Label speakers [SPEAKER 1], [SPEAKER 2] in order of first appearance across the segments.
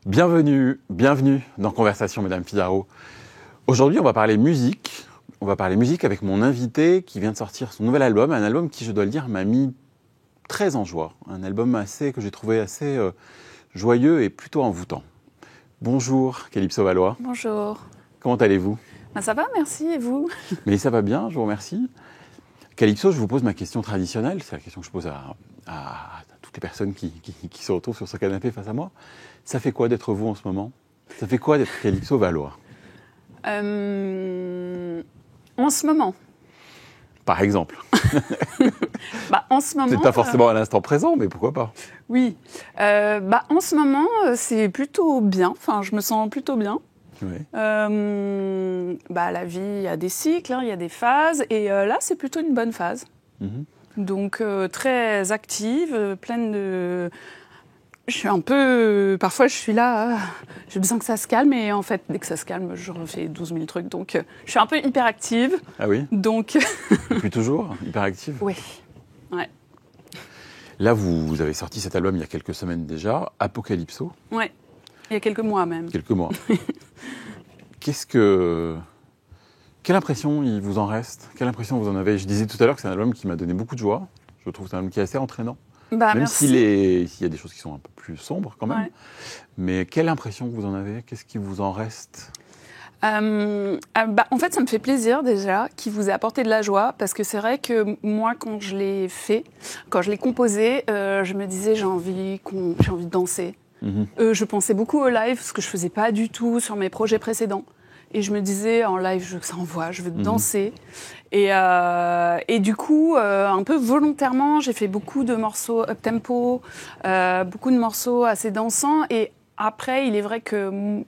[SPEAKER 1] Bienvenue dans Conversation, Mesdames Figaro. Aujourd'hui, on va parler musique. On va parler musique avec mon invité qui vient de sortir son nouvel album. Un album qui, je dois le dire, m'a mis très en joie. Un album que j'ai trouvé assez joyeux et plutôt envoûtant. Bonjour, Calypso Valois.
[SPEAKER 2] Bonjour.
[SPEAKER 1] Comment allez-vous ?
[SPEAKER 2] Ça va, merci. Et vous ?
[SPEAKER 1] Mais ça va bien, je vous remercie. Calypso, je vous pose ma question traditionnelle. C'est la question que je pose à toutes les personnes qui se retrouvent sur ce canapé face à moi. Ça fait quoi d'être vous en ce moment ? Ça fait quoi d'être Calypso Valois ?
[SPEAKER 2] En ce moment.
[SPEAKER 1] Par exemple.
[SPEAKER 2] En ce moment.
[SPEAKER 1] C'est pas forcément à l'instant présent, mais pourquoi pas ?
[SPEAKER 2] Oui. En ce moment, c'est plutôt bien. Enfin, je me sens plutôt bien.
[SPEAKER 1] Oui.
[SPEAKER 2] La vie, il y a des cycles, il y a des phases. Et là, c'est plutôt une bonne phase.
[SPEAKER 1] Mm-hmm.
[SPEAKER 2] Donc, très active, pleine de... Je suis un peu... Parfois, je suis là, j'ai besoin que ça se calme. Et en fait, dès que ça se calme, je refais 12 000 trucs. Donc, je suis un peu hyperactive.
[SPEAKER 1] Ah oui ?
[SPEAKER 2] Donc...
[SPEAKER 1] Depuis toujours, hyperactive ?
[SPEAKER 2] Oui. Ouais.
[SPEAKER 1] Là, vous avez sorti cet album il y a quelques semaines déjà, Apocalypso.
[SPEAKER 2] Oui, il y a quelques mois même.
[SPEAKER 1] Quelques mois. Quelle impression il vous en reste ? Quelle impression vous en avez ? Je disais tout à l'heure que c'est un album qui m'a donné beaucoup de joie. Je trouve que c'est un album qui est assez entraînant. Même
[SPEAKER 2] merci.
[SPEAKER 1] s'il y a des choses qui sont un peu plus sombres quand même.
[SPEAKER 2] Ouais.
[SPEAKER 1] Mais quelle impression vous en avez ? Qu'est-ce qui vous en reste ?
[SPEAKER 2] En fait, ça me fait plaisir déjà qu'il vous ait apporté de la joie parce que c'est vrai que moi, quand je l'ai fait, quand je l'ai composé, je me disais j'ai envie de danser.
[SPEAKER 1] Mm-hmm.
[SPEAKER 2] Je pensais beaucoup au live, ce que je faisais pas du tout sur mes projets précédents. Et je me disais en live, je veux que ça envoie, je veux danser. Et du coup, un peu volontairement, j'ai fait beaucoup de morceaux up-tempo, beaucoup de morceaux assez dansants. Et après, il est vrai que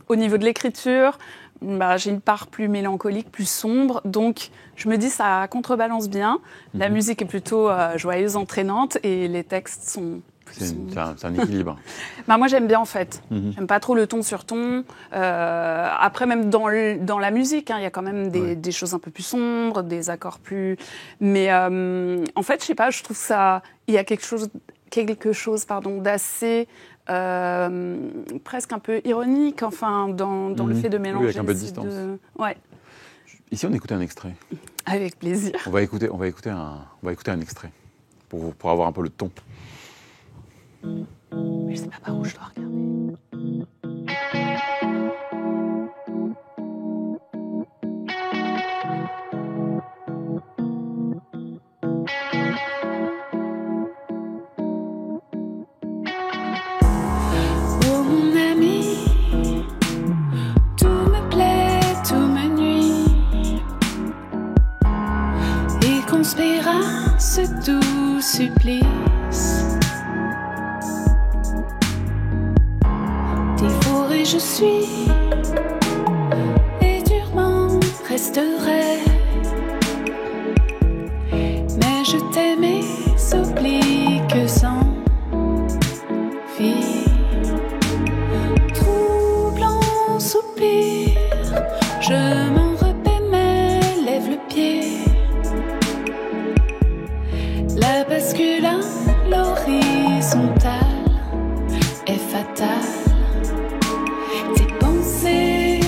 [SPEAKER 2] au niveau de l'écriture, j'ai une part plus mélancolique, plus sombre. Donc, je me dis, ça contrebalance bien. La musique est plutôt joyeuse, entraînante. Et les textes sont...
[SPEAKER 1] C'est un équilibre.
[SPEAKER 2] Moi, j'aime bien, en fait. J'aime pas trop le ton sur ton. Après, même dans la musique, il y a quand même des choses un peu plus sombres, des accords plus... Mais en fait, je sais pas, je trouve ça... Il y a quelque chose d'assez... presque un peu ironique, enfin, dans le fait de mélanger...
[SPEAKER 1] Oui, avec un peu de distance.
[SPEAKER 2] Ouais.
[SPEAKER 1] Ici, on écoute un extrait.
[SPEAKER 2] Avec plaisir.
[SPEAKER 1] On va écouter un extrait pour avoir un peu le ton.
[SPEAKER 2] Mais je sais pas par où je dois regarder.
[SPEAKER 3] Oh mon ami, tout me plaît, tout me nuit. Et conspire à ce doux supplice. Dévorée je suis, et durement resterai. Mais je t'aimais, s'oublie que sans vie. Troublant soupir, je m'en repais mais lève le pied. La bascule à l'horizontale est fatale. Tes pensées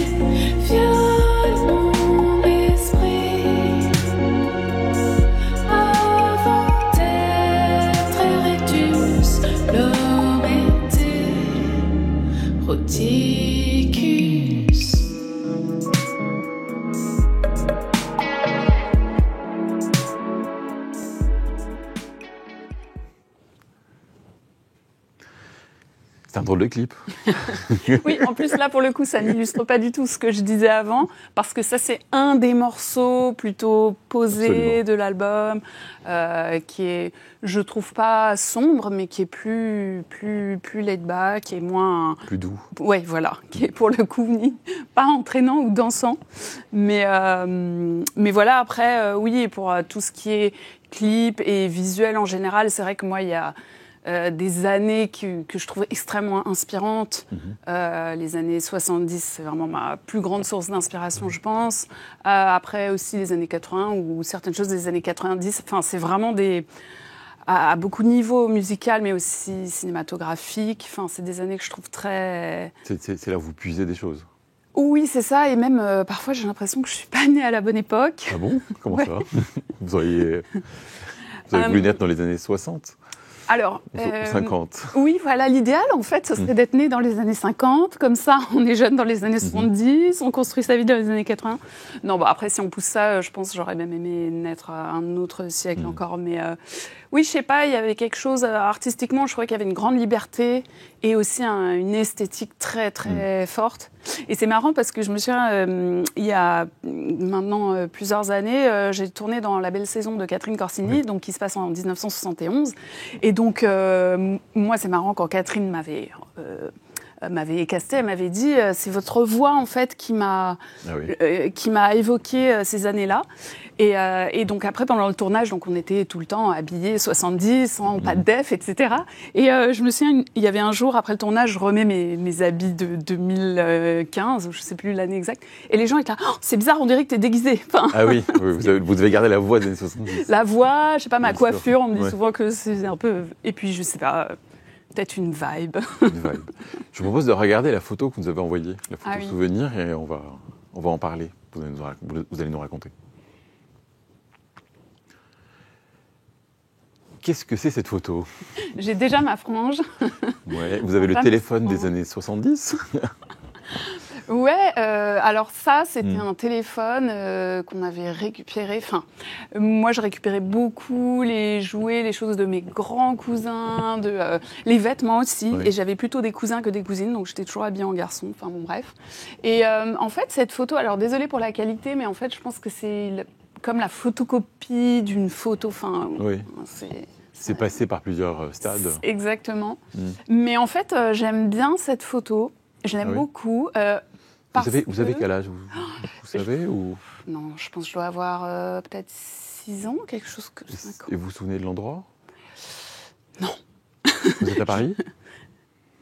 [SPEAKER 3] violent mon esprit. Avant d'être Erectus, l'homme était Rhoticus.
[SPEAKER 1] C'est un drôle de clip.
[SPEAKER 2] Oui, en plus, là, pour le coup, ça n'illustre pas du tout ce que je disais avant, parce que ça, c'est un des morceaux plutôt posés de l'album, qui est, je trouve pas sombre, mais qui est plus laid back, qui est moins...
[SPEAKER 1] Plus doux.
[SPEAKER 2] Ouais, voilà, qui est pour le coup pas entraînant ou dansant. Mais voilà, après, oui, pour tout ce qui est clip et visuel en général, c'est vrai que moi, il y a... des années que je trouve extrêmement inspirantes. Les années 70, c'est vraiment ma plus grande source d'inspiration, je pense. Après aussi les années 80 ou certaines choses des années 90. Enfin, c'est vraiment des... à beaucoup de niveaux, musical, mais aussi cinématographique. Enfin, c'est des années que je trouve très...
[SPEAKER 1] C'est là où vous puisez des choses.
[SPEAKER 2] Oui, c'est ça. Et même, parfois, j'ai l'impression que je ne suis pas née à la bonne époque.
[SPEAKER 1] Ah bon? Comment
[SPEAKER 2] Ouais.
[SPEAKER 1] ça? Vous auriez voulu naître dans les années 60
[SPEAKER 2] Alors,
[SPEAKER 1] ou 50?
[SPEAKER 2] oui, voilà, l'idéal, en fait, ce serait d'être né dans les années 50. Comme ça, on est jeune dans les années 70, on construit sa vie dans les années 80. Non, bon, après, si on pousse ça, je pense que j'aurais même aimé naître à un autre siècle encore. Mais oui, je sais pas, il y avait quelque chose, artistiquement, je trouvais qu'il y avait une grande liberté et aussi une esthétique très, très forte. Et c'est marrant parce que je me souviens, il y a maintenant plusieurs années, j'ai tourné dans La Belle Saison de Catherine Corsini, donc qui se passe en 1971. Et donc, moi, c'est marrant quand Catherine m'avait casté, elle m'avait dit c'est votre voix en fait qui m'a évoqué ces années-là. Et donc après pendant le tournage, donc on était tout le temps habillés 70, pas de def, etc. Et je me souviens, il y avait un jour après le tournage, je remets mes habits de 2015, je sais plus l'année exacte, et les gens étaient là, oh, c'est bizarre, on dirait que t'es déguisé. Enfin,
[SPEAKER 1] Ah oui, vous devez garder la voix des années 70.
[SPEAKER 2] la voix, je sais pas, ma
[SPEAKER 1] Bien
[SPEAKER 2] coiffure,
[SPEAKER 1] sûr.
[SPEAKER 2] on me dit
[SPEAKER 1] Ouais.
[SPEAKER 2] souvent que c'est un peu, et puis je sais pas, peut-être une vibe.
[SPEAKER 1] Une vibe. Je vous propose de regarder la photo que vous nous avez envoyée, la photo
[SPEAKER 2] Ah oui.
[SPEAKER 1] souvenir, et on va en parler. Vous allez nous raconter. Qu'est-ce que c'est cette photo?
[SPEAKER 2] J'ai déjà ma frange.
[SPEAKER 1] Ouais, vous avez le
[SPEAKER 2] Pas
[SPEAKER 1] téléphone des
[SPEAKER 2] nécessairement.
[SPEAKER 1] années 70?
[SPEAKER 2] Ouais, alors ça, c'était un téléphone qu'on avait récupéré. Enfin, moi, je récupérais beaucoup les jouets, les choses de mes grands cousins, les vêtements aussi.
[SPEAKER 1] Oui.
[SPEAKER 2] Et j'avais plutôt des cousins que des cousines, donc j'étais toujours habillée en garçon. Enfin, bon, bref. Et en fait, cette photo, alors désolée pour la qualité, mais en fait, je pense que c'est comme la photocopie d'une photo. Enfin,
[SPEAKER 1] Oui.
[SPEAKER 2] c'est...
[SPEAKER 1] C'est passé par plusieurs stades.
[SPEAKER 2] Exactement. Mais en fait, j'aime bien cette photo. Je l'aime
[SPEAKER 1] Ah oui.
[SPEAKER 2] beaucoup.
[SPEAKER 1] Vous avez quel âge, vous savez ou...
[SPEAKER 2] Non, je pense que je dois avoir peut-être 6 ans, quelque chose que 5 ans.
[SPEAKER 1] Et vous vous souvenez de l'endroit?
[SPEAKER 2] Non.
[SPEAKER 1] Vous êtes à Paris?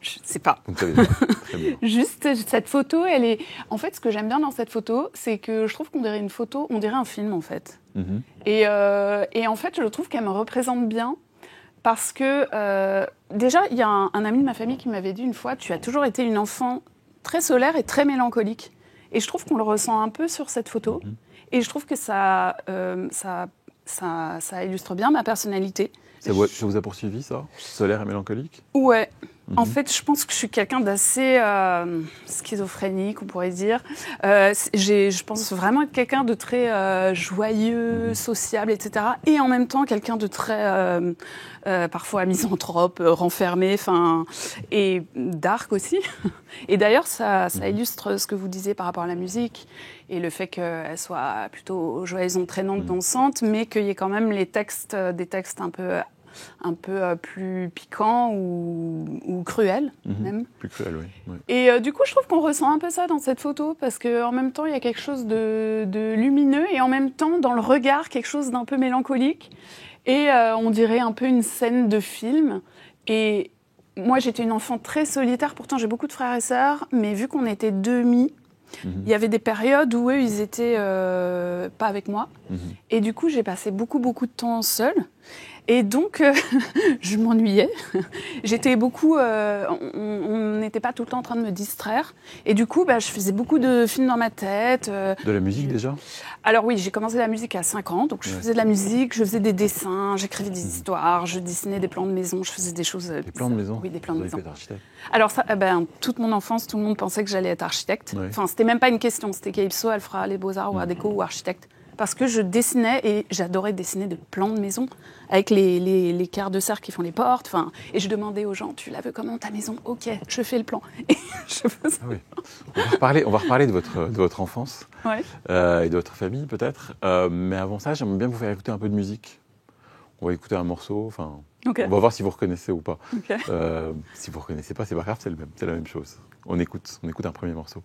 [SPEAKER 2] Je ne sais pas.
[SPEAKER 1] Vous ne savez pas. Très bien.
[SPEAKER 2] Juste, cette photo, elle est... En fait, ce que j'aime bien dans cette photo, c'est que je trouve qu'on dirait une photo, on dirait un film, en fait.
[SPEAKER 1] Mhm.
[SPEAKER 2] Et en fait, je trouve qu'elle me représente bien. Parce que, déjà, il y a un ami de ma famille qui m'avait dit une fois, tu as toujours été une enfant très solaire et très mélancolique. Et je trouve qu'on le ressent un peu sur cette photo. Et je trouve que ça illustre bien ma personnalité.
[SPEAKER 1] Ça vous a poursuivi, ça? Solaire et mélancolique?
[SPEAKER 2] Ouais. En fait, je pense que je suis quelqu'un d'assez schizophrénique, on pourrait dire. Je pense vraiment être quelqu'un de très joyeux, sociable, etc. Et en même temps, quelqu'un de très, parfois misanthrope, renfermé, et dark aussi. Et d'ailleurs, ça illustre ce que vous disiez par rapport à la musique et le fait qu'elle soit plutôt joyeuse, entraînante, dansante, mais qu'il y ait quand même des textes un peu plus piquant ou cruel même.
[SPEAKER 1] Plus cruel, oui. Oui.
[SPEAKER 2] Et du coup, je trouve qu'on ressent un peu ça dans cette photo parce qu'en même temps, il y a quelque chose de lumineux et en même temps, dans le regard, quelque chose d'un peu mélancolique. Et on dirait un peu une scène de film. Et moi, j'étais une enfant très solitaire. Pourtant, j'ai beaucoup de frères et sœurs. Mais vu qu'on était demi, il y avait des périodes où eux, ils étaient pas avec moi. Et du coup, j'ai passé beaucoup, beaucoup de temps seule. Et donc, je m'ennuyais. J'étais beaucoup... on n'était pas tout le temps en train de me distraire. Et du coup, je faisais beaucoup de films dans ma tête.
[SPEAKER 1] De la musique, déjà?
[SPEAKER 2] Alors oui, j'ai commencé la musique à 5 ans. Donc, je faisais de la musique, je faisais des dessins, j'écrivais des histoires, je dessinais des plans de maison, je faisais des choses...
[SPEAKER 1] Des plans de maison?
[SPEAKER 2] Oui, des plans de
[SPEAKER 1] Vous
[SPEAKER 2] maison.
[SPEAKER 1] avez pu être architecte?
[SPEAKER 2] Alors, ça, toute mon enfance, tout le monde pensait que j'allais être architecte.
[SPEAKER 1] Ouais.
[SPEAKER 2] Enfin, c'était même pas une question. C'était Calypso, elle fera les beaux-arts ou Art déco ou architecte. Parce que je dessinais et j'adorais dessiner des plans de maison avec les quarts de cercle qui font les portes. Et je demandais aux gens, tu la veux comment ta maison? Ok, je fais le plan. Et je faisais...
[SPEAKER 1] Ah oui. On va reparler de votre enfance
[SPEAKER 2] Ouais.
[SPEAKER 1] et de votre famille, peut-être. Mais avant ça, j'aimerais bien vous faire écouter un peu de musique. On va écouter un morceau.
[SPEAKER 2] Ok.
[SPEAKER 1] On va voir si vous reconnaissez ou pas.
[SPEAKER 2] Ok.
[SPEAKER 1] Si vous reconnaissez pas, c'est pas grave, c'est la même chose. On écoute un premier morceau.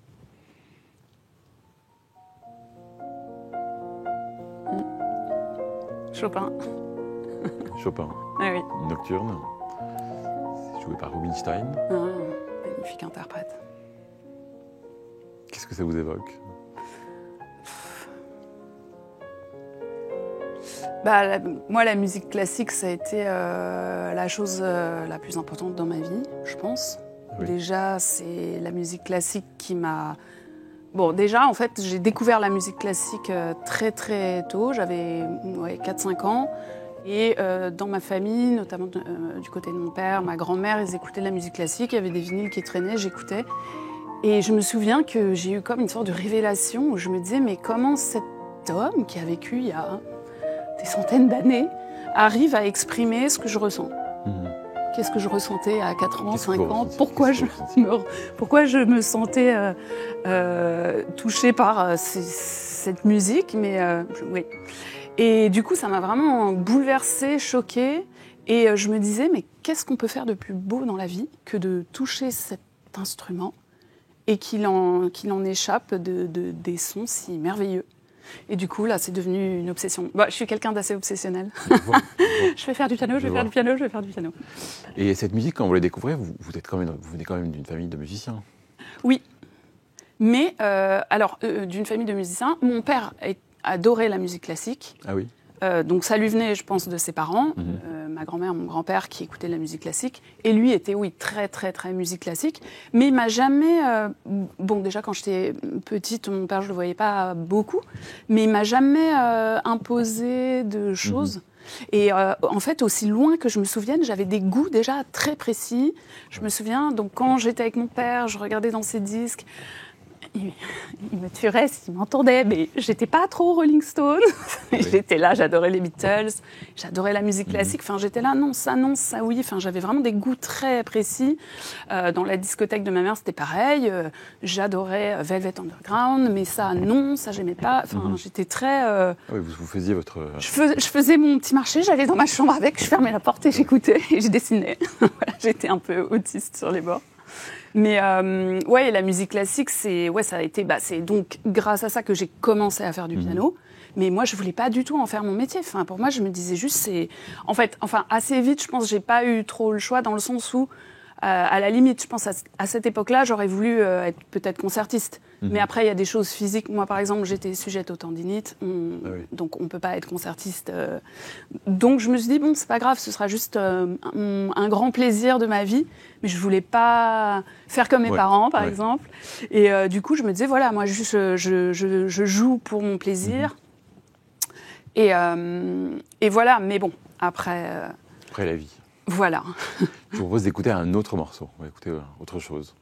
[SPEAKER 2] Chopin.
[SPEAKER 1] Chopin,
[SPEAKER 2] Ah oui.
[SPEAKER 1] Nocturne, joué par Rubinstein.
[SPEAKER 2] Ah, magnifique interprète.
[SPEAKER 1] Qu'est-ce que ça vous évoque?
[SPEAKER 2] Moi, la musique classique, ça a été la chose la plus importante dans ma vie, je pense. Oui. Déjà, c'est la musique classique qui m'a... Bon, déjà, en fait, j'ai découvert la musique classique très, très tôt. J'avais 4-5 ans. Et dans ma famille, notamment du côté de mon père, ma grand-mère, ils écoutaient de la musique classique. Il y avait des vinyles qui traînaient, j'écoutais. Et je me souviens que j'ai eu comme une sorte de révélation où je me disais, mais comment cet homme qui a vécu il y a des centaines d'années arrive à exprimer ce que je ressens. Qu'est-ce que je ressentais à 4 ans, 5 ans? Pourquoi je me sentais touchée par cette musique? Oui. Et du coup, ça m'a vraiment bouleversée, choquée. Et je me disais, mais qu'est-ce qu'on peut faire de plus beau dans la vie que de toucher cet instrument et qu'il en échappe des sons si merveilleux? Et du coup, là, c'est devenu une obsession. Je suis quelqu'un d'assez obsessionnel. Je vais faire du piano, je vais faire du piano, je vais faire du piano.
[SPEAKER 1] Et cette musique, quand vous la découvrez, vous venez quand même d'une famille de musiciens.
[SPEAKER 2] Oui. Mais, d'une famille de musiciens, mon père adorait la musique classique.
[SPEAKER 1] Ah oui.
[SPEAKER 2] Donc ça lui venait, je pense, de ses parents. Ma grand-mère, mon grand-père qui écoutait de la musique classique. Et lui était, oui, très, très, très musique classique. Mais il m'a jamais... déjà, quand j'étais petite, mon père, je le voyais pas beaucoup. Mais il m'a jamais imposé de choses. Et en fait, aussi loin que je me souvienne, j'avais des goûts déjà très précis. Je me souviens, donc quand j'étais avec mon père, je regardais dans ses disques... Il me tuerait s'il m'entendait, mais j'étais pas trop Rolling Stone. Oui. J'étais là, j'adorais les Beatles, j'adorais la musique classique. Enfin, j'étais là, non, ça oui. Enfin, j'avais vraiment des goûts très précis. Dans la discothèque de ma mère, c'était pareil. J'adorais Velvet Underground, mais ça, non, ça j'aimais pas. Enfin, j'étais très...
[SPEAKER 1] Oui, vous faisiez votre...
[SPEAKER 2] Je faisais mon petit marché, j'allais dans ma chambre avec, je fermais la porte et j'écoutais et je dessinais. Voilà, j'étais un peu autiste sur les bords. Mais la musique classique, c'est donc grâce à ça que j'ai commencé à faire du piano. Mais moi, je voulais pas du tout en faire mon métier. Enfin, pour moi, je me disais juste, assez vite, je pense, j'ai pas eu trop le choix dans le sens où, à la limite, je pense à cette époque-là, j'aurais voulu être peut-être concertiste. Mais après, il y a des choses physiques. Moi, par exemple, j'étais sujette aux tendinites, donc on peut pas être concertiste. Donc, je me suis dit, bon, c'est pas grave, ce sera juste un grand plaisir de ma vie. Mais je voulais pas faire comme mes parents, par exemple. Et du coup, je me disais, voilà, moi, juste, je joue pour mon plaisir. Et voilà, mais bon, après...
[SPEAKER 1] Après la vie.
[SPEAKER 2] Voilà.
[SPEAKER 1] Je vous propose d'écouter un autre morceau. On va écouter autre chose.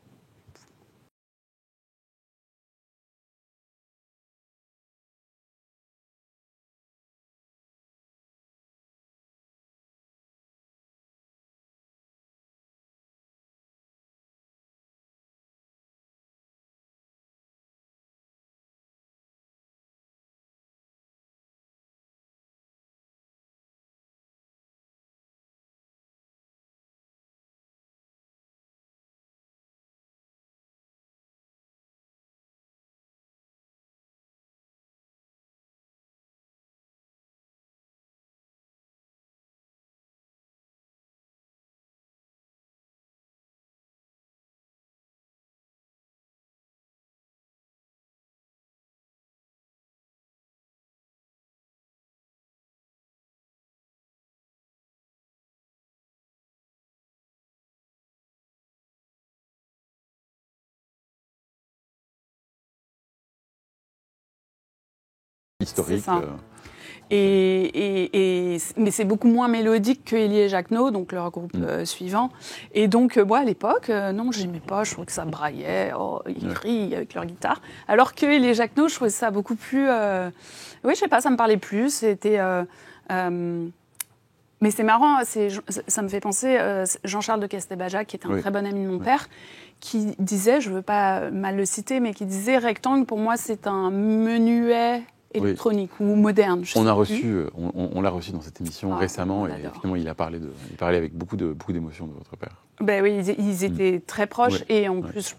[SPEAKER 1] Historique.
[SPEAKER 2] Mais c'est beaucoup moins mélodique que Élie et Jacquenot, donc leur groupe suivant. Et donc, moi, à l'époque, non, j'aimais pas, je trouvais que ça braillait, ils crient avec leur guitare. Alors que Élie et Jacquenot, je trouvais ça beaucoup plus... Oui, je sais pas, ça me parlait plus, c'était... Mais c'est marrant, ça me fait penser, Jean-Charles de Castelbajac, qui était un très bon ami de mon père, qui disait, je veux pas mal le citer, mais qui disait, Rectangle, pour moi, c'est un menuet électronique ou moderne.
[SPEAKER 1] On l'a reçu dans cette émission récemment et finalement il parlait avec beaucoup d'émotion de votre père.
[SPEAKER 2] Ben oui, ils étaient très proches et en plus je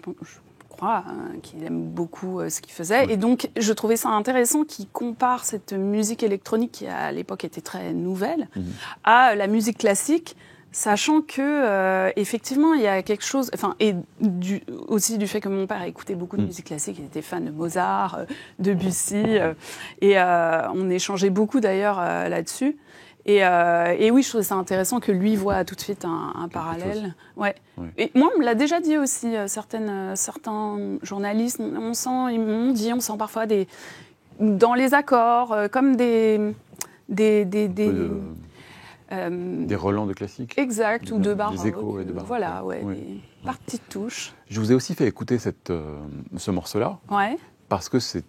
[SPEAKER 2] crois qu'il aime beaucoup ce qu'il faisait et donc je trouvais ça intéressant qu'il compare cette musique électronique qui à l'époque était très nouvelle à la musique classique Sachant que, effectivement, il y a quelque chose... Enfin, et aussi du fait que mon père écoutait beaucoup de musique classique, il était fan de Mozart, de Debussy, et on échangeait beaucoup d'ailleurs là-dessus. Et oui, je trouvais ça intéressant que lui voit tout de suite un parallèle. Ouais. Et moi, on me l'a déjà dit aussi, certains journalistes, ils m'ont dit, on sent parfois dans les accords, comme des
[SPEAKER 1] relents de classique.
[SPEAKER 2] Exact, ou de baroque.
[SPEAKER 1] Des échos et de baroque.
[SPEAKER 2] Voilà, des parties de touche.
[SPEAKER 1] Je vous ai aussi fait écouter ce morceau-là, parce que c'est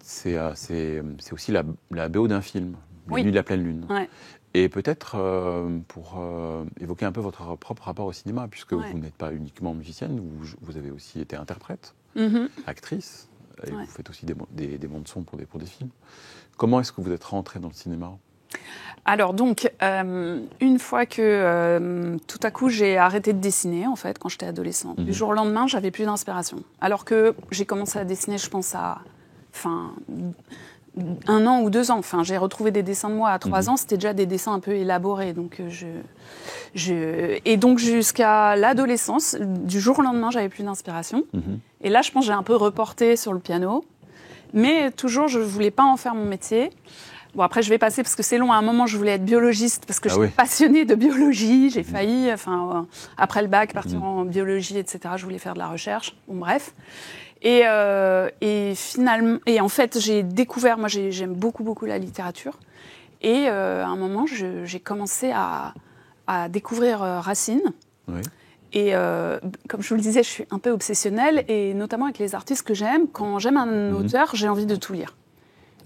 [SPEAKER 1] aussi la BO d'un film, La Nuit de la pleine lune. Ouais. Et peut-être pour évoquer un peu votre propre rapport au cinéma, puisque vous n'êtes pas uniquement musicienne, vous avez aussi été interprète, actrice, et vous faites aussi des bandes son pour des films. Comment est-ce que vous êtes rentrée dans le cinéma ?
[SPEAKER 2] Alors donc, une fois que tout à coup j'ai arrêté de dessiner, en fait, quand j'étais adolescente, du jour au lendemain, j'avais plus d'inspiration. Alors que j'ai commencé à dessiner, je pense, à 1 an ou 2 ans. Enfin, j'ai retrouvé des dessins de moi à 3 ans, c'était déjà des dessins un peu élaborés. Donc, et donc jusqu'à l'adolescence, du jour au lendemain, j'avais plus d'inspiration. Et là, je pense que j'ai un peu reporté sur le piano. Mais toujours, je ne voulais pas en faire mon métier. Bon, après, je vais passer parce que c'est long. À un moment, je voulais être biologiste parce que j'étais passionnée de biologie. J'ai failli, après le bac, partir en biologie, etc. Je voulais faire de la recherche. Bon, bref. Et finalement, en fait, j'ai découvert, moi, j'aime beaucoup, beaucoup la littérature. Et à un moment, j'ai commencé à découvrir Racine. Oui. Et comme je vous le disais, je suis un peu obsessionnelle, et notamment avec les artistes que j'aime. Quand j'aime un auteur, j'ai envie de tout lire.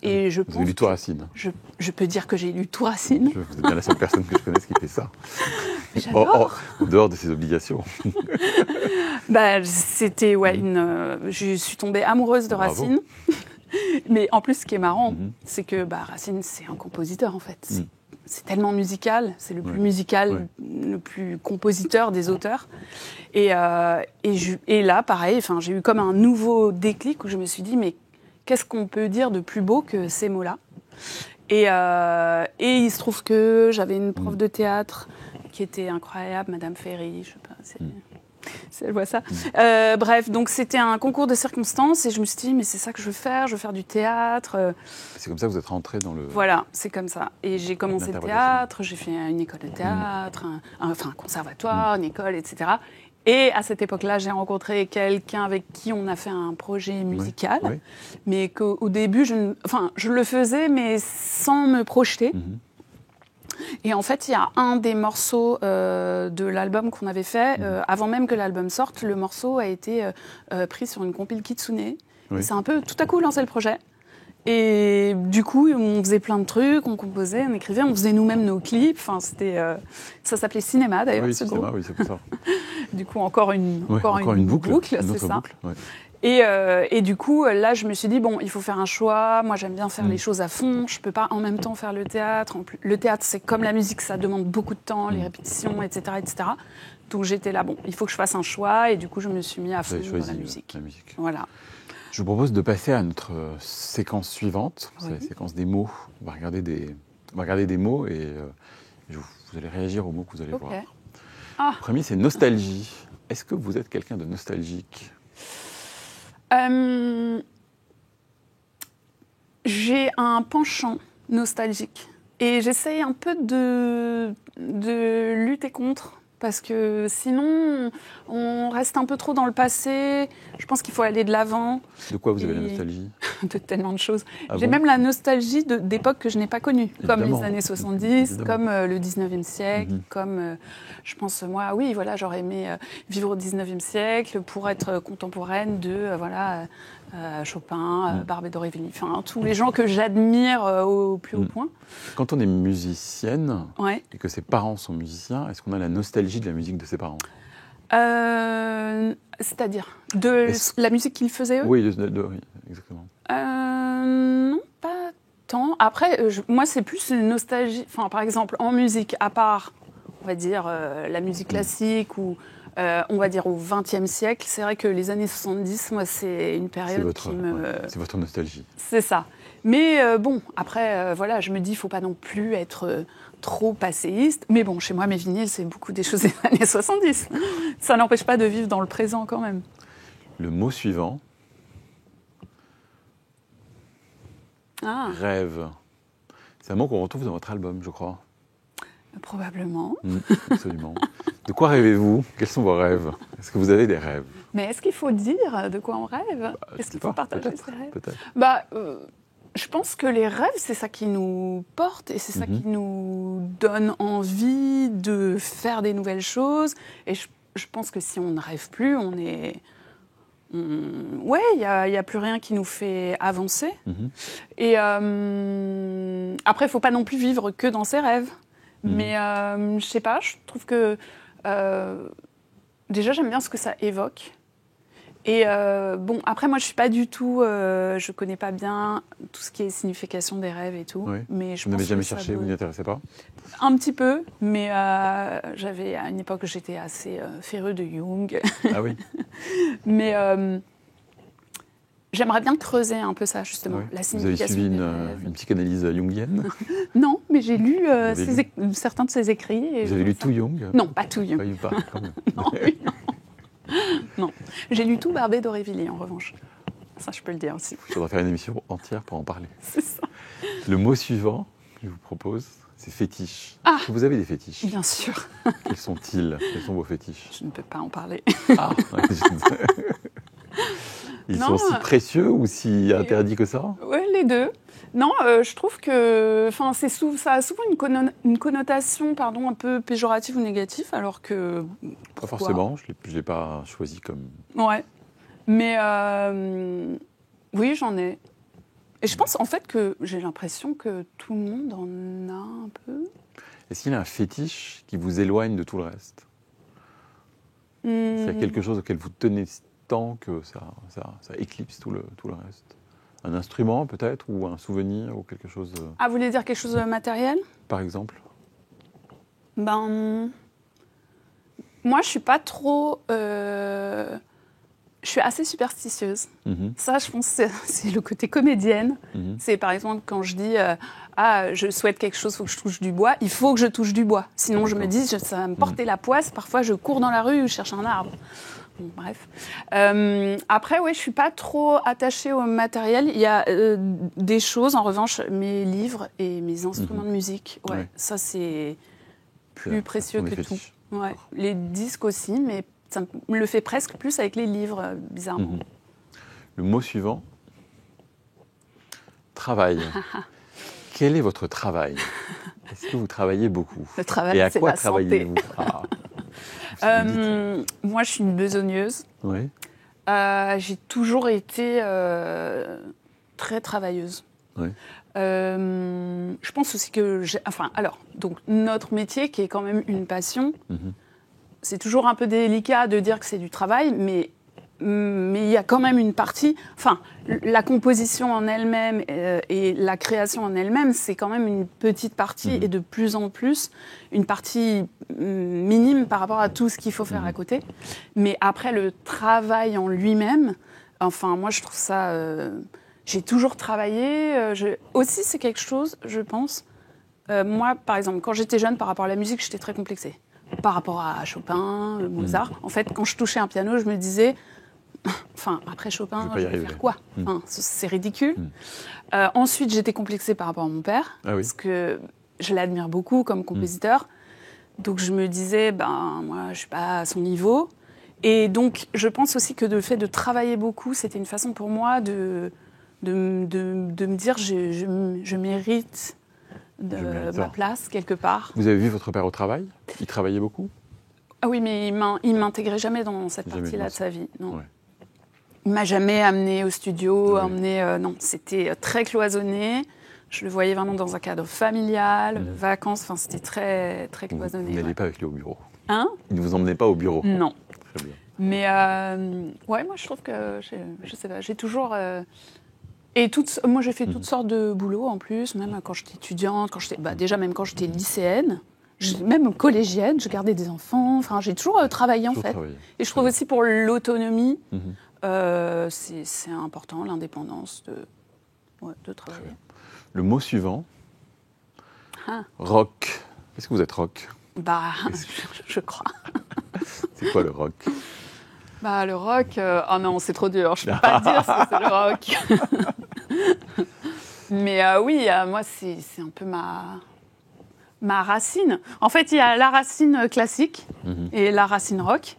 [SPEAKER 2] Et je pense
[SPEAKER 1] vous avez lu tout Racine.
[SPEAKER 2] Je peux dire que j'ai lu tout Racine.
[SPEAKER 1] Vous êtes bien la seule personne que je connaisse qui fait ça.
[SPEAKER 2] J'adore.
[SPEAKER 1] En dehors de ses obligations.
[SPEAKER 2] C'était je suis tombée amoureuse de Racine. Mais en plus, ce qui est marrant, c'est que Racine, c'est un compositeur en fait. C'est tellement musical, c'est le plus musical, le plus compositeur des auteurs. Et là, pareil, j'ai eu comme un nouveau déclic où je me suis dit, mais qu'est-ce qu'on peut dire de plus beau que ces mots-là ? Et il se trouve que j'avais une prof de théâtre qui était incroyable, Madame Ferry, je sais pas si elle voit ça. Bref, donc c'était un concours de circonstances et je me suis dit, mais c'est ça que je veux faire du théâtre.
[SPEAKER 1] C'est comme ça que vous êtes rentrée dans le...
[SPEAKER 2] Voilà, c'est comme ça. Et j'ai commencé le théâtre, j'ai fait une école de théâtre, un conservatoire, une école, etc. Et à cette époque-là, j'ai rencontré quelqu'un avec qui on a fait un projet musical, mais qu'au début, je le faisais, mais sans me projeter. Et en fait, il y a un des morceaux de l'album qu'on avait fait, avant même que l'album sorte, le morceau a été pris sur une compile Kitsune. Et c'est un peu tout à coup lancé le projet. Et du coup, on faisait plein de trucs, on composait, on écrivait, on faisait nous-mêmes nos clips. Enfin, ça s'appelait Cinéma d'ailleurs.
[SPEAKER 1] Oui, Cinéma, oui, c'est pour ça.
[SPEAKER 2] Du coup, encore une boucle, c'est ça.
[SPEAKER 1] Boucle, ouais.
[SPEAKER 2] Et du coup, là, je me suis dit, bon, il faut faire un choix. Moi, j'aime bien faire les choses à fond. Je ne peux pas en même temps faire le théâtre. Le théâtre, c'est comme la musique, ça demande beaucoup de temps, les répétitions, etc., etc. Donc, j'étais là, bon, il faut que je fasse un choix. Et du coup, je me suis mis à fond dans la musique. Voilà.
[SPEAKER 1] Je vous propose de passer à notre séquence suivante. C'est la séquence des mots. On va regarder des mots et vous allez réagir aux mots que vous allez voir. Le premier, c'est nostalgie. Est-ce que vous êtes quelqu'un de nostalgique ?
[SPEAKER 2] J'ai un penchant nostalgique et j'essaye un peu de lutter contre, parce que sinon on reste un peu trop dans le passé. Je pense qu'il faut aller de l'avant.
[SPEAKER 1] De quoi vous avez la nostalgie ?
[SPEAKER 2] De tellement de choses. J'ai même la nostalgie d'époques que je n'ai pas connues, comme les années 70, comme le 19e siècle, comme, je pense, moi, oui, voilà, j'aurais aimé vivre au 19e siècle pour être contemporaine de, Chopin, Barbey d'Aurevilly, enfin, tous les gens que j'admire au plus haut point.
[SPEAKER 1] Quand on est musicienne et que ses parents sont musiciens, est-ce qu'on a la nostalgie de la musique de ses parents ?
[SPEAKER 2] C'est-à-dire de la musique qu'ils faisaient eux ?
[SPEAKER 1] Oui, oui, exactement.
[SPEAKER 2] Non, pas tant. Après, moi, c'est plus une nostalgie. Enfin, par exemple, en musique, à part, on va dire, la musique classique ou on va dire au XXe siècle. C'est vrai que les années 70, moi, c'est une période qui me...
[SPEAKER 1] c'est votre nostalgie.
[SPEAKER 2] C'est ça. Mais bon, après, voilà, je me dis, il ne faut pas non plus être trop passéiste. Mais bon, chez moi, mes vinyles, c'est beaucoup des choses des années 70. Ça n'empêche pas de vivre dans le présent quand même.
[SPEAKER 1] Le mot suivant. Rêve. C'est un mot qu'on retrouve dans votre album, je crois.
[SPEAKER 2] Probablement.
[SPEAKER 1] Absolument. De quoi rêvez-vous? Quels sont vos rêves? Est-ce que vous avez des rêves?
[SPEAKER 2] Mais est-ce qu'il faut dire de quoi on rêve? Est-ce qu'il faut partager ses rêves?
[SPEAKER 1] Peut-être.
[SPEAKER 2] Je pense que les rêves, c'est ça qui nous porte et c'est ça qui nous donne envie de faire des nouvelles choses. Et je pense que si on ne rêve plus, on est... Ouais, il n'y a plus rien qui nous fait avancer. Et après, il ne faut pas non plus vivre que dans ses rêves. Mais je ne sais pas, je trouve que... déjà, j'aime bien ce que ça évoque. Et bon, après, moi, je ne suis pas du tout... je ne connais pas bien tout ce qui est signification des rêves et tout.
[SPEAKER 1] Oui.
[SPEAKER 2] Mais
[SPEAKER 1] vous n'avez jamais cherché, vous n'y intéressez pas?
[SPEAKER 2] Un petit peu, mais j'avais, à une époque, j'étais assez féru de Jung.
[SPEAKER 1] Ah oui.
[SPEAKER 2] Mais j'aimerais bien creuser un peu ça, justement, la signification.
[SPEAKER 1] Vous avez suivi une psychanalyse jungienne?
[SPEAKER 2] Non, mais j'ai lu certains de ses écrits. Et
[SPEAKER 1] vous avez lu tout Jung?
[SPEAKER 2] Non, pas tout Jung.
[SPEAKER 1] Pas, quand même.
[SPEAKER 2] Non, oui, non. Non, j'ai lu tout Barbé d'Aurevilly, en revanche. Ça, je peux le dire aussi.
[SPEAKER 1] Il faudra faire une émission entière pour en parler.
[SPEAKER 2] C'est ça.
[SPEAKER 1] Le mot suivant que je vous propose, c'est fétiche. Est-ce que vous avez des fétiches?
[SPEAKER 2] Bien sûr.
[SPEAKER 1] Quels sont-ils? Quels sont vos fétiches?
[SPEAKER 2] Je ne peux pas en parler.
[SPEAKER 1] Ils sont si précieux ou si interdits que ça?
[SPEAKER 2] Oui, les deux. Non, je trouve que ça a souvent une connotation un peu péjorative ou négative, alors que...
[SPEAKER 1] Pas forcément, je ne l'ai pas choisi comme...
[SPEAKER 2] Ouais, mais oui, j'en ai. Et je pense en fait que j'ai l'impression que tout le monde en a un peu.
[SPEAKER 1] Est-ce qu'il y a un fétiche qui vous éloigne de tout le reste? C'est quelque chose auquel vous tenez tant que ça éclipse tout le reste? Un instrument peut-être, ou un souvenir, ou quelque chose...
[SPEAKER 2] Ah, vous voulez dire quelque chose de matériel?
[SPEAKER 1] Par exemple?
[SPEAKER 2] Moi, je suis pas trop... je suis assez superstitieuse. Ça, je pense, c'est le côté comédienne. C'est par exemple quand je dis je souhaite quelque chose, il faut que je touche du bois. Il faut que je touche du bois. Sinon, je me dis, ça va me porter la poisse. Parfois, je cours dans la rue ou je cherche un arbre. Bon, bref. Après, oui, je suis pas trop attachée au matériel. Il y a des choses, en revanche, mes livres et mes instruments de musique. Ouais, ça, c'est plus précieux que tout. Ouais. Les disques aussi, mais ça me le fait presque plus avec les livres, bizarrement.
[SPEAKER 1] Le mot suivant, travail. Quel est votre travail? Est-ce que vous travaillez beaucoup?
[SPEAKER 2] Le travail,
[SPEAKER 1] et à
[SPEAKER 2] c'est
[SPEAKER 1] quoi
[SPEAKER 2] la
[SPEAKER 1] travaillez-vous?
[SPEAKER 2] Moi, je suis une besogneuse.
[SPEAKER 1] Oui.
[SPEAKER 2] J'ai toujours été très travailleuse.
[SPEAKER 1] Oui.
[SPEAKER 2] Je pense aussi que donc notre métier, qui est quand même une passion, c'est toujours un peu délicat de dire que c'est du travail, mais il y a quand même une partie... la composition en elle-même et la création en elle-même, c'est quand même une petite partie et de plus en plus une partie minime par rapport à tout ce qu'il faut faire à côté. Mais après, le travail en lui-même, moi, je trouve ça... j'ai toujours travaillé. Aussi, c'est quelque chose, je pense... moi, par exemple, quand j'étais jeune, par rapport à la musique, j'étais très complexée. Par rapport à Chopin, Mozart. En fait, quand je touchais un piano, je me disais... après Chopin, je vais faire quoi? C'est ridicule. Ensuite, j'étais complexée par rapport à mon père, parce que je l'admire beaucoup comme compositeur. Donc, je me disais, moi, je ne suis pas à son niveau. Et donc, je pense aussi que le fait de travailler beaucoup, c'était une façon pour moi de me dire, je mérite ma place quelque part.
[SPEAKER 1] Vous avez vu votre père au travail? Il travaillait beaucoup?
[SPEAKER 2] Ah oui, mais il ne m'intégrait jamais dans cette partie-là de sa vie. Non. Ouais. Il ne m'a jamais amené au studio, non, c'était très cloisonné. Je le voyais vraiment dans un cadre familial, vacances, c'était très, très cloisonné.
[SPEAKER 1] Vous n'alliez pas avec lui au bureau?
[SPEAKER 2] Hein?
[SPEAKER 1] Il ne vous emmenait pas au bureau?
[SPEAKER 2] Non.
[SPEAKER 1] Très bien.
[SPEAKER 2] Mais moi je trouve que, je sais pas, j'ai toujours... moi j'ai fait toutes sortes de boulots en plus, même quand j'étais étudiante, déjà même quand j'étais lycéenne. même collégienne, je gardais des enfants. Enfin, j'ai toujours travaillé en fait. Et je trouve aussi pour l'autonomie, c'est important, l'indépendance de travailler.
[SPEAKER 1] Le mot suivant, rock. Est-ce que vous êtes rock ?
[SPEAKER 2] Bah, je crois.
[SPEAKER 1] C'est quoi le rock ?
[SPEAKER 2] Bah, le rock, oh non, c'est trop dur, je peux pas dire ce que c'est le rock. Mais oui, moi, c'est un peu ma racine. En fait, il y a la racine classique et la racine rock.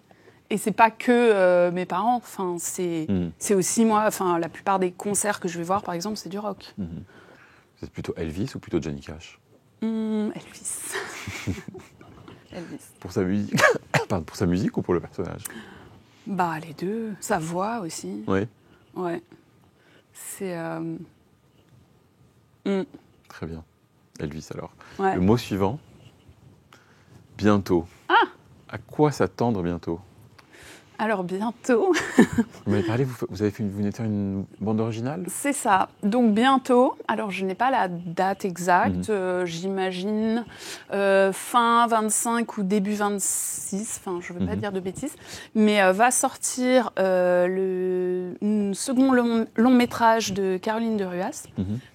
[SPEAKER 2] Et c'est pas que mes parents. Enfin, c'est aussi moi. Enfin, la plupart des concerts que je vais voir, par exemple, c'est du rock.
[SPEAKER 1] Vous êtes plutôt Elvis ou plutôt Johnny Cash ?
[SPEAKER 2] Elvis. Elvis.
[SPEAKER 1] Pour sa musique pour sa musique ou pour le personnage ?
[SPEAKER 2] Bah, les deux. Sa voix aussi.
[SPEAKER 1] Oui.
[SPEAKER 2] Ouais. C'est...
[SPEAKER 1] Très bien. Elvis, alors.
[SPEAKER 2] Ouais.
[SPEAKER 1] Le mot suivant, bientôt. À quoi s'attendre bientôt ?
[SPEAKER 2] Alors, bientôt...
[SPEAKER 1] Vous m'avez parlé, vous avez fait une bande originale ?
[SPEAKER 2] C'est ça. Donc, bientôt, alors je n'ai pas la date exacte, j'imagine fin 25 ou début 26, enfin, je ne veux pas dire de bêtises, mais va sortir le second long métrage de Caroline de Ruas,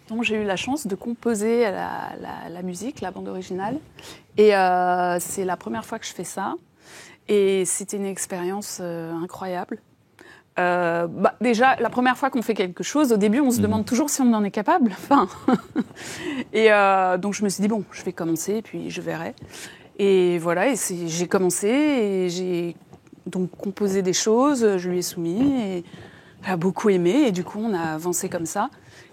[SPEAKER 2] dont j'ai eu la chance de composer la musique, la bande originale. Et c'est la première fois que je fais ça. Et c'était une expérience incroyable. Déjà, la première fois qu'on fait quelque chose, au début, on se demande toujours si on en est capable. Enfin, et donc, je me suis dit, bon, je vais commencer, puis je verrai. Et voilà, et j'ai commencé, et j'ai donc composé des choses, je lui ai soumis, et elle a beaucoup aimé, et du coup, on a avancé comme ça.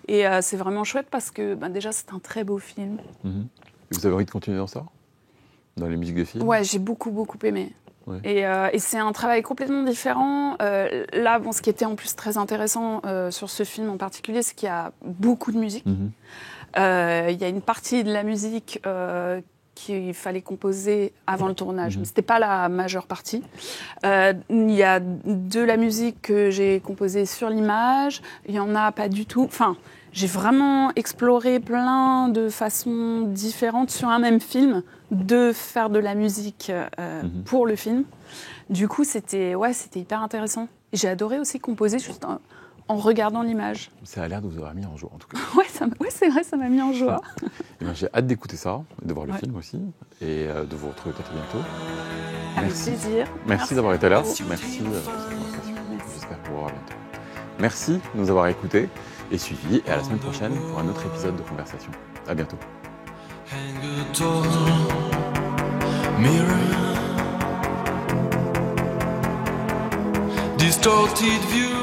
[SPEAKER 2] Et c'est vraiment chouette parce que, déjà, c'est un très beau film.
[SPEAKER 1] Vous avez envie de continuer dans ça ? Dans les musiques de films ?
[SPEAKER 2] Ouais, j'ai beaucoup, beaucoup aimé. Ouais. Et c'est un travail complètement différent. Là, bon, ce qui était en plus très intéressant sur ce film en particulier, c'est qu'il y a beaucoup de musique. Il y a une partie de la musique qu'il fallait composer avant le tournage, mais ce n'était pas la majeure partie. Il y a de la musique que j'ai composée sur l'image, il n'y en a pas du tout. Enfin, j'ai vraiment exploré plein de façons différentes sur un même film de faire de la musique pour le film. Du coup, c'était hyper intéressant. Et j'ai adoré aussi composer juste en regardant l'image.
[SPEAKER 1] Ça a l'air de vous avoir mis en joie, en tout cas.
[SPEAKER 2] Ouais, c'est vrai, ça m'a mis en joie.
[SPEAKER 1] J'ai hâte d'écouter ça, de voir le film aussi, et de vous retrouver peut-être bientôt.
[SPEAKER 2] Avec plaisir.
[SPEAKER 1] Merci d'avoir été là. Merci pour cette conversation. J'espère vous revoir bientôt. Merci de nous avoir écoutés et suivis, et à la semaine prochaine pour un autre épisode de Conversation. À bientôt. Distorted view